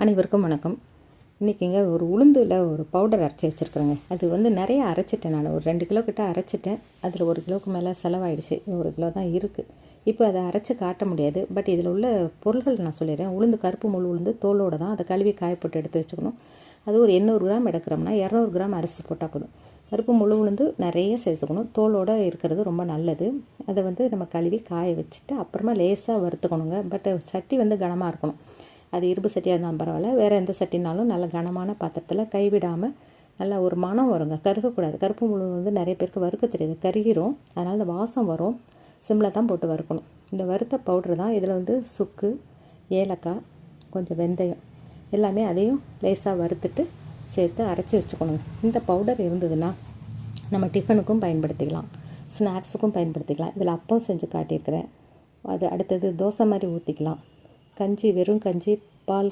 அனைவருக்கும் வணக்கம். இன்றைக்கிங்க ஒரு உளுந்தில் ஒரு பவுடர் அரைச்சி வச்சுருக்குறேங்க. அது வந்து நிறைய அரைச்சிட்டேன். நான் ஒரு 2 கிலோ கிட்ட அரைச்சிட்டேன். அதில் 1 கிலோவுக்கு மேலே செலவாயிடுச்சு. 1 கிலோ தான் இருக்குது. இப்போ அதை அரைச்சி காட்ட முடியாது. பட் இதில் உள்ள பொருள்கள் நான் சொல்லிடுறேன். உளுந்து கருப்பு முழு உளுந்து தோலோடு தான். அதை கழுவி காய போட்டு எடுத்து வச்சுக்கணும். அது ஒரு 800 கிராம் எடுக்கிறோம்னா 200 கிராம் அரிசி போட்டால் போதும். கருப்பு முழு உளுந்து நிறைய சேர்த்துக்கணும். தோலோடு இருக்கிறது ரொம்ப நல்லது. அதை வந்து நம்ம கழுவி காய வச்சுட்டு அப்புறமா லேசாக வறுத்துக்கணுங்க. பட் சட்டி வந்து கனமாக இருக்கணும். அது இரும்பு சட்டியாக இருந்தாலும் பரவாயில்ல, வேறு எந்த சட்டினாலும் நல்ல கனமான பாத்திரத்தில் கைவிடாமல் நல்லா ஒரு மணம் வருங்க. கருகக்கூடாது. கருப்பு முழு வந்து நிறைய பேருக்கு வறுக்க தெரியாது, கருகிரும். அதனால் அந்த வாசம் வரும். சிம்மில் தான் போட்டு வறுக்கணும். இந்த வறுத்த பவுட்ரு தான். இதில் வந்து சுக்கு, ஏலக்காய், கொஞ்சம் வெந்தயம் எல்லாமே அதையும் லேசாக வறுத்துட்டு சேர்த்து அரைச்சி வச்சுக்கணுங்க. இந்த பவுடர் இருந்ததுன்னா நம்ம டிஃபனுக்கும் பயன்படுத்திக்கலாம், ஸ்நாக்ஸுக்கும் பயன்படுத்திக்கலாம். இதில் அப்பம் செஞ்சு காட்டியிருக்கிறேன். அது அடுத்தது தோசை மாதிரி ஊற்றிக்கலாம். கஞ்சி, வெறும் கஞ்சி, பால்